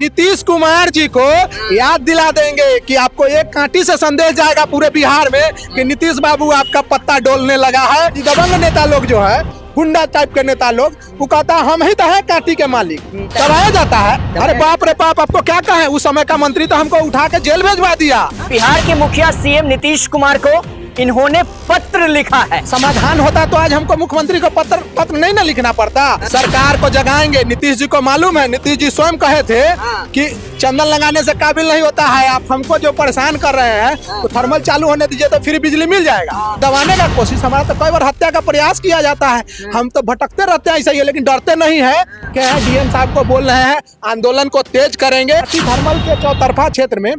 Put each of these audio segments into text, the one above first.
नीतीश कुमार जी को याद दिला देंगे कि आपको एक कांटी से संदेश जाएगा पूरे बिहार में कि नीतीश बाबू आपका पत्ता डोलने लगा है। दबंग नेता लोग जो है, गुंडा टाइप के नेता लोग, वो कहता है हम ही तो है कांटी के मालिक, दबाया जाता है। अरे बाप रे बाप, आपको क्या कहें, उस समय का मंत्री तो हमको उठा के जेल भेजवा दिया। बिहार के मुखिया सीएम नीतीश कुमार को इन्होंने पत्र लिखा है। समाधान होता तो आज हमको मुख्यमंत्री को पत्र नहीं ना लिखना पड़ता। सरकार को जगाएंगे। नीतीश जी को मालूम है, नीतीश जी स्वयं कहे थे कि चंदन लगाने से काबिल नहीं होता है, आप हमको जो परेशान कर रहे हैं तो थर्मल चालू होने दीजिए तो फिर बिजली मिल जाएगा। दबाने का कोशिश, हमारा तो कई बार हत्या का प्रयास किया जाता है। हम तो भटकते रहते हैं, ऐसा ही है, लेकिन डरते नहीं है। क्या है, डीएम साहब को बोल रहे हैं आंदोलन को तेज करेंगे। थर्मल के चौतरफा क्षेत्र में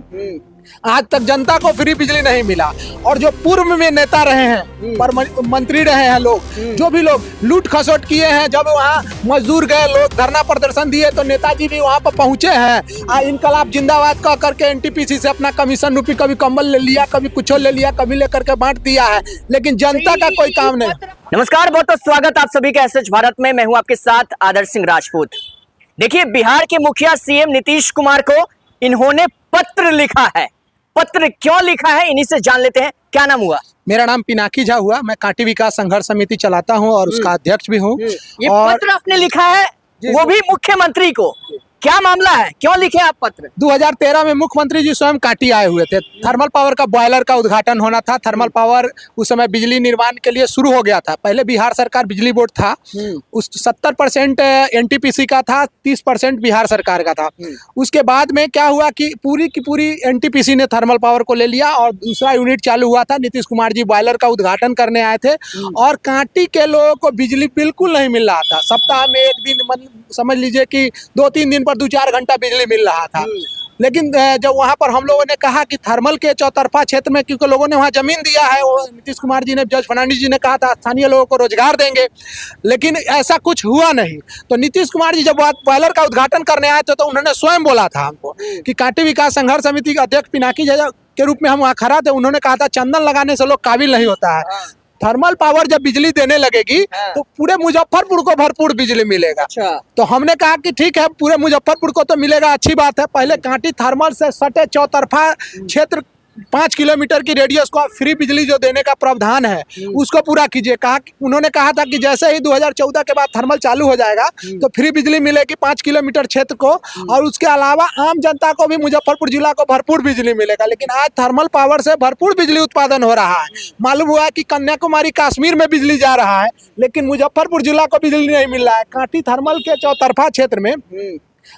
आज तक जनता को फ्री बिजली नहीं मिला, और जो पूर्व में नेता रहे हैं, पर मंत्री रहे हैं लोग, जो भी लोग लूट खसोट किए हैं, जब वहाँ मजदूर गए, लोग धरना प्रदर्शन दिए तो नेताजी भी वहाँ पर पहुंचे हैं। इनकलाब जिंदाबाद कह करके एनटीपीसी से अपना कमीशन रूपी कभी कम्बल ले लिया, कभी कुछ ले लिया, कभी लेकर के बांट दिया है, लेकिन जनता का कोई काम नहीं। नमस्कार, बहुत बहुत स्वागत आप सभी का एसएच भारत में। मैं हूं आपके साथ आदर्श सिंह राजपूत। देखिए, बिहार के मुखिया सीएम नीतीश कुमार को इन्होंने पत्र लिखा है। पत्र क्यों लिखा है, इन्हीं से जान लेते हैं। क्या नाम हुआ? मेरा नाम पिनाकी झा हुआ। मैं कांटी विकास संघर्ष समिति चलाता हूं और उसका अध्यक्ष भी हूं। ये पत्र आपने लिखा है, वो भी मुख्यमंत्री को। क्या मामला है, क्यों लिखे आप पत्र? 2013 में मुख्यमंत्री जी स्वयं कांटी आए हुए थे। थर्मल पावर का बॉयलर का उद्घाटन होना था। थर्मल पावर उस समय बिजली निर्माण के लिए शुरू हो गया था। पहले बिहार सरकार बिजली बोर्ड था, उस 70% एनटीपीसी का था, 30% बिहार सरकार का था। उसके बाद में क्या हुआ कि पूरी की पूरी एनटीपीसी ने थर्मल पावर को ले लिया और दूसरा यूनिट चालू हुआ था। नीतीश कुमार जी बॉयलर का उद्घाटन करने आए थे और कांटी के लोगों को बिजली बिल्कुल नहीं मिल रहा था। सप्ताह में एक दिन, समझ लीजिए कि 2-3 दिन पर 2-4 घंटा बिजली मिल रहा था। लेकिन जब वहां पर हम लोगों ने कहा कि थर्मल के चौतरफा क्षेत्र में, क्योंकि लोगों ने वहां जमीन दिया है, वो नीतीश कुमार जी ने, जज फर्नांडिस जी ने कहा था स्थानीय लोगों को रोजगार देंगे, लेकिन ऐसा कुछ हुआ नहीं। तो नीतीश कुमार जी जब बॉयलर का उद्घाटन करने आए थे तो उन्होंने स्वयं बोला था हमको कि कांटी विकास संघर्ष समिति के अध्यक्ष पिनाकी झा के रूप में हम वहाँ खड़ा थे। उन्होंने कहा था चंदन लगाने से लोग काबिल नहीं होता है। थर्मल पावर जब बिजली देने लगेगी तो पूरे मुजफ्फरपुर को भरपूर बिजली मिलेगा। तो हमने कहा कि ठीक है, पूरे मुजफ्फरपुर को तो मिलेगा, अच्छी बात है। पहले कांटी थर्मल से सटे चौतरफा क्षेत्र 5 किलोमीटर की रेडियस को फ्री बिजली जो देने का प्रावधान है उसको पूरा कीजिए। उन्होंने कहा था कि जैसे ही 2014 के बाद थर्मल चालू हो जाएगा तो फ्री बिजली मिलेगी 5 किलोमीटर क्षेत्र को, और उसके अलावा आम जनता को भी मुजफ्फरपुर जिला को भरपूर बिजली मिलेगा। लेकिन आज थर्मल पावर से भरपूर बिजली उत्पादन हो रहा है। मालूम हुआ कि कन्याकुमारी कश्मीर में बिजली जा रहा है, लेकिन मुजफ्फरपुर जिला को बिजली नहीं मिल रहा है। कांटी थर्मल के चौतरफा क्षेत्र में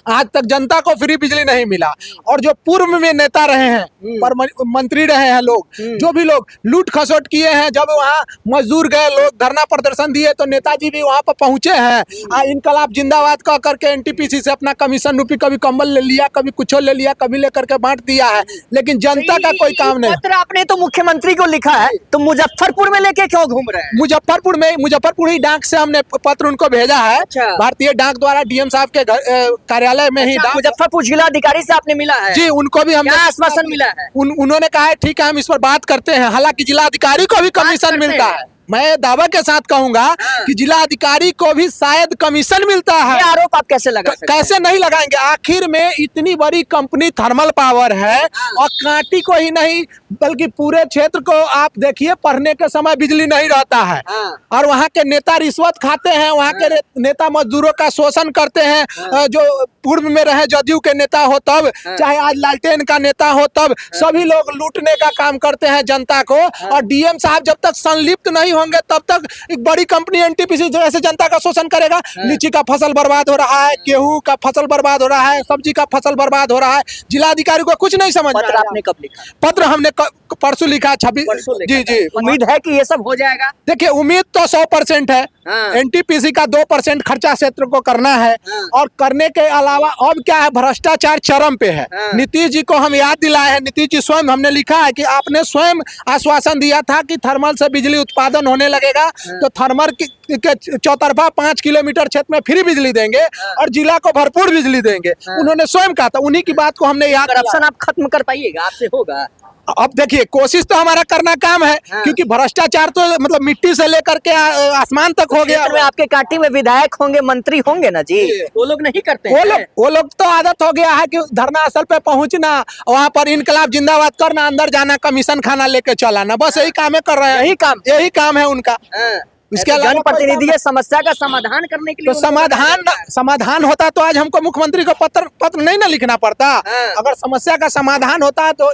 आज तक जनता को फ्री बिजली नहीं मिला, और जो पूर्व में नेता रहे हैं, पर मंत्री रहे हैं लोग, जो भी लोग लूट खसोट किए हैं, जब वहाँ मजदूर गए, लोग धरना प्रदर्शन दिए तो नेताजी भी वहाँ पर पहुंचे हैं। इनकलाब जिंदाबाद कह करके एनटीपीसी से अपना कमीशन रूपी कभी कम्बल ले लिया, कभी कुछ ले लिया, कभी लेकर के बांट दिया है, लेकिन जनता का कोई काम नहीं। पत्र आपने तो मुख्यमंत्री को लिखा है, तो मुजफ्फरपुर में लेके क्यों घूम रहे हैं? मुजफ्फरपुर ही डाक से हमने पत्र उनको भेजा है। भारतीय डाक द्वारा डीएम साहब के कार्यालय में ही। मुजफ्फरपुर जिलाधिकारी से आपने मिला है? जी, उनको भी हमने आश्वासन मिला है। उन्होंने कहा है ठीक है, हम इस पर बात करते हैं। हालांकि जिलाधिकारी को भी कमीशन मिलता है। मैं दावा के साथ कहूंगा कि जिलाधिकारी को भी शायद कमीशन मिलता है। ये आरोप आप कैसे लगा सकते हैं? कैसे नहीं लगाएंगे? आखिर में इतनी बड़ी कंपनी थर्मल पावर है, और कांटी को ही नहीं बल्कि पूरे क्षेत्र को आप देखिए, पढ़ने के समय बिजली नहीं रहता है, और वहाँ के नेता रिश्वत खाते हैं, वहाँ के नेता मजदूरों का शोषण करते हैं। जो पूर्व में रहे जदयू के नेता हो तब, चाहे आज लालटेन का नेता हो तब, सभी लोग लूटने का काम करते हैं जनता को। और डीएम साहब जब तक संलिप्त नहीं होंगे तब तक एक बड़ी कंपनी एनटीपीसी जैसे जनता का शोषण करेगा। लीची का फसल बर्बाद हो रहा है, गेहूं का फसल बर्बाद हो रहा है, सब्जी का फसल बर्बाद हो रहा है। जिलाधिकारी को कुछ नहीं समझ। पत्र आपने कब लिखा? पत्र हमने परसों लिखा, 26। जी, उम्मीद है कि ये सब हो जाएगा। देखिए, उम्मीद तो 100% है। एनटीपीसी का 2% खर्चा क्षेत्र को करना है, और करने के अलावा अब क्या है, भ्रष्टाचार चरम पे है। नीतीश जी को हम याद दिलाए हैं। नीतीश जी स्वयं, हमने लिखा है कि आपने स्वयं आश्वासन दिया था कि थर्मल से बिजली उत्पादन होने लगेगा तो थर्मल के चौतरफा 5 किलोमीटर क्षेत्र में फ्री बिजली देंगे और जिला को भरपूर बिजली देंगे। उन्होंने स्वयं कहा था। उन्हीं की बात को हमने याद। करप्शन आप खत्म कर पाइएगा? आपसे होगा? अब देखिए, कोशिश तो हमारा करना काम है, क्योंकि भ्रष्टाचार तो मतलब मिट्टी से लेकर के आसमान तक हो गया। क्षेत्र में आपके कांटी में विधायक होंगे, मंत्री होंगे ना जी, वो लोग नहीं करते हैं। वो लोग तो आदत हो गया है कि धरना स्थल पे पहुंचना, वहां पर इनकलाब जिंदाबाद करना, अंदर जाना, कमीशन खाना लेके चलाना, बस यही काम है कर रहे हैं। यही काम है उनका। इसके अलावा जनप्रतिनिधि है, समस्या का समाधान करने के लिए तो समाधान होता तो आज हमको मुख्यमंत्री को पत्र नहीं ना लिखना पड़ता। अगर समस्या का समाधान होता तो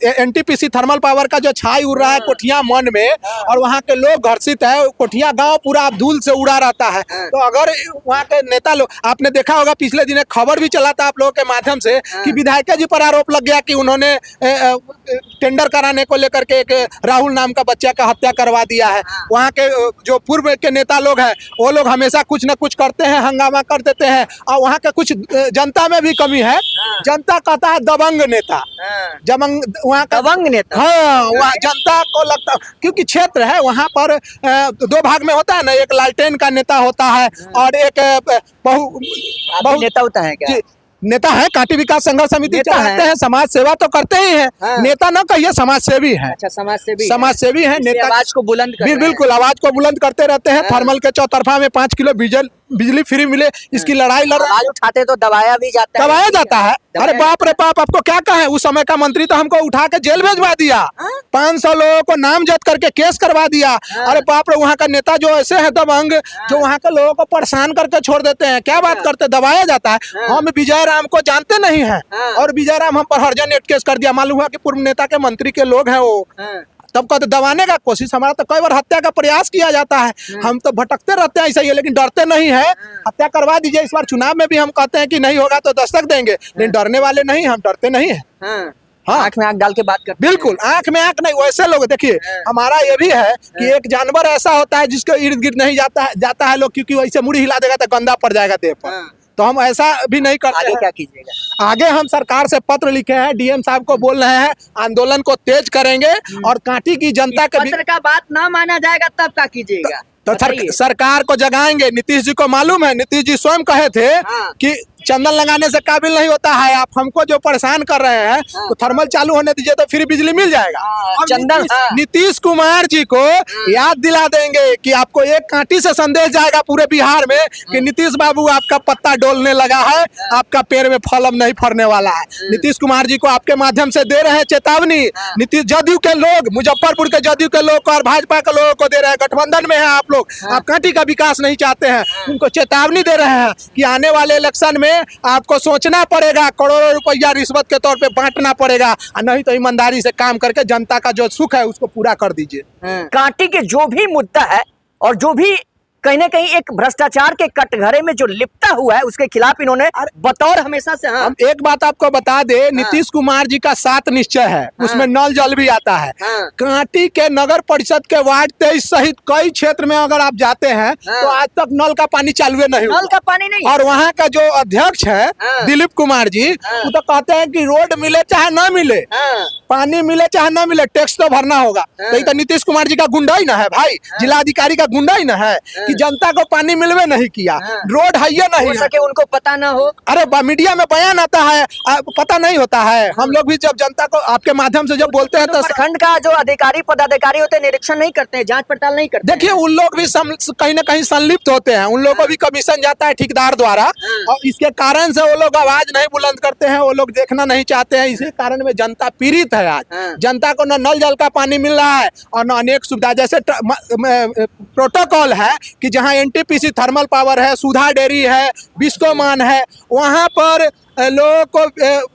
एनटीपीसी थर्मल पावर का जो छाई उड़ रहा है कोठिया मन में, और वहाँ के लोग घर्षित है, कोठिया गांव पूरा धूल से उड़ा रहता है। तो अगर वहाँ के नेता लोग, आपने देखा होगा पिछले दिन खबर भी चला था आप लोगों के माध्यम से कि विधायक जी पर आरोप लग गया कि उन्होंने टेंडर कराने को लेकर के एक राहुल नाम का बच्चा का हत्या करवा दिया है। वहाँ के जो पूर्व के नेता लोग हैं वो लोग हमेशा कुछ न कुछ करते हैं, हंगामा कर देते हैं, और वहाँ का कुछ जनता में भी कमी है। जनता कहता है दबंग नेता, वहाँ का दबंग नेता। हाँ, वहाँ जनता को लगता, क्योंकि क्षेत्र है वहाँ पर दो भाग में होता है ना, एक लालटेन का नेता होता है और एक बहु नेता होता है क्या? नेता है, कांटी विकास संघर्ष समिति चाहते हैं, समाज सेवा तो करते ही हैं। नेता ना कहिए, समाज सेवी है। अच्छा, समाज सेवी है। नेता आवाज को बुलंद बिल्कुल आवाज को बुलंद करते रहते हैं। थर्मल के चौतरफा में 5 किलो बिजली फ्री मिले, इसकी लड़ाई आवाज उठाते तो दबाया जाता है। अरे बाप रे बाप, आपको क्या कहें, उस समय का मंत्री तो हमको उठा के जेल भेजवा दिया, 500 लोगों को नामजद करके केस करवा दिया। अरे बाप रे, वहाँ का नेता जो ऐसे है दबंग, जो वहाँ के लोगों को परेशान करके छोड़ देते हैं। क्या बात करते, दबाया जाता है। हम विजय राम को जानते नहीं है, और विजय राम हम पर हरजन नेट केस कर दिया। मालूम हुआ कि पूर्व नेता के मंत्री के लोग हैं वो, तब कहते दबाने का कोशिश। हमारा तो कई बार हत्या का प्रयास किया जाता है, हम तो भटकते रहते हैं ऐसा ही है, लेकिन डरते नहीं है। हत्या करवा दीजिए, इस बार चुनाव में भी हम कहते हैं कि नहीं होगा तो दस्तक देंगे, लेकिन डरने वाले नहीं, हम डरते नहीं है। हाँ, आंख में आंख डाल के बात करते हैं। बिल्कुल, आंख में आंख नहीं, वैसे लोग देखिए, हमारा ये भी है कि एक जानवर ऐसा होता है जिसको इर्द गिर्द नहीं जाता है लोग, क्योंकि वैसे मुड़ी हिला देगा तो गंदा पड़ जाएगा देह पर। तो हम ऐसा भी नहीं करते। आगे क्या कीजिएगा? आगे हम सरकार से पत्र लिखे हैं, डीएम साहब को बोल रहे हैं, आंदोलन को तेज करेंगे, और कांटी की जनता के पत्र का बात ना माना जाएगा तब क्या कीजिएगा? तो सरकार को जगाएंगे। नीतीश जी को मालूम है, नीतीश जी स्वयं कहे थे कि चंदन लगाने से काबिल नहीं होता है, आप हमको जो परेशान कर रहे हैं, तो थर्मल चालू होने दीजिए तो फ्री बिजली मिल जाएगा। चंदन नीतीश कुमार जी को याद दिला देंगे कि आपको एक कांटी से संदेश जाएगा पूरे बिहार में कि नीतीश बाबू आपका पत्ता डोलने लगा है, आपका पेड़ में फल अब नहीं फरने वाला है। नीतीश कुमार जी को आपके माध्यम से दे रहे हैं चेतावनी। नीतीश, जदयू के लोग, मुजफ्फरपुर के जदयू के लोग और भाजपा के लोगों को दे रहे हैं, गठबंधन में है आप लोग, आप कांटी का विकास नहीं चाहते हैं, उनको चेतावनी दे रहे हैं कि आने वाले इलेक्शन में आपको सोचना पड़ेगा, करोड़ों रुपया रिश्वत के तौर पे बांटना पड़ेगा, नहीं तो ईमानदारी से काम करके जनता का जो सुख है उसको पूरा कर दीजिए। कांटी के जो भी मुद्दा है और जो भी कहीं ना कहीं एक भ्रष्टाचार के कटघरे में जो लिपटा हुआ है, उसके खिलाफ इन्होंने बतौर हमेशा से हम एक बात आपको बता दे, नीतीश कुमार जी का 7 निश्चय है, उसमें नल जल भी आता है। कांटी के नगर परिषद के वार्ड 23 सहित कई क्षेत्र में अगर आप जाते हैं तो आज तक नल का पानी चालू नहीं हुआ। नल का पानी नहीं। और वहाँ का जो अध्यक्ष है दिलीप कुमार जी, वो तो कहते हैं कि रोड मिले चाहे न मिले, पानी मिले चाहे न मिले, टैक्स तो भरना होगा। तो नीतीश कुमार जी का गुंडा ही ना है भाई, जिला अधिकारी का गुंडा ही ना है कि जनता को पानी मिलवे नहीं किया, रोड है ये नहीं, हो सके उनको पता ना हो। अरे मीडिया में बयान आता है, पता नहीं होता है। हम लोग भी जब जनता को आपके माध्यम से जब बोलते हैं तो प्रखंड का जो अधिकारी पदाधिकारी होते हैं निरीक्षण नहीं करते हैं, जांच पड़ताल नहीं करते। देखिए, उन लोग भी कहीं ना कहीं संलिप्त होते हैं, उन लोगों को भी कमीशन जाता है ठेकेदार द्वारा, और इसके कारण से वो लोग आवाज नहीं बुलंद करते हैं, वो लोग देखना नहीं चाहते हैं। इसी कारण में जनता पीड़ित है। आज जनता को न नल जल का पानी मिल रहा है और न अनेक सुविधा, जैसे प्रोटोकॉल है कि जहाँ एनटीपीसी थर्मल पावर है, सुधा डेयरी है, बिस्कोमान है, वहाँ पर लोगों को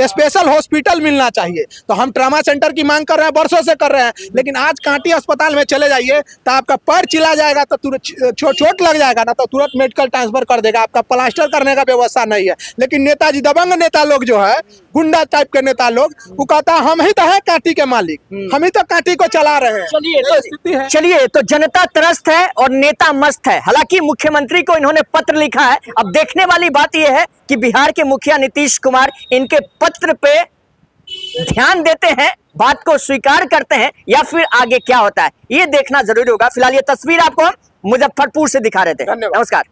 स्पेशल हॉस्पिटल मिलना चाहिए। तो हम ट्रामा सेंटर की मांग कर रहे हैं, वर्षों से कर रहे हैं, लेकिन आज कांटी अस्पताल में चले जाइए तो आपका पैर चिला जाएगा, तो तुरंत चोट लग जाएगा ना, तो तुरंत मेडिकल ट्रांसफर कर देगा, आपका प्लास्टर करने का व्यवस्था नहीं है। लेकिन नेताजी दबंग नेता लोग जो है, गुंडा टाइप के नेता लोग, वो कहता है हम ही तो है कांटी के मालिक, हम ही तो कांटी को चला रहे हैं। चलिए, तो जनता त्रस्त है और नेता मस्त है। हालांकि मुख्यमंत्री को इन्होंने पत्र लिखा है। अब देखने वाली बात यह है कि बिहार के मुखिया नीतीश कुमार इनके पत्र पे ध्यान देते हैं, बात को स्वीकार करते हैं, या फिर आगे क्या होता है ये देखना जरूरी होगा। फिलहाल ये तस्वीर आपको हम मुजफ्फरपुर से दिखा रहे थे। नमस्कार।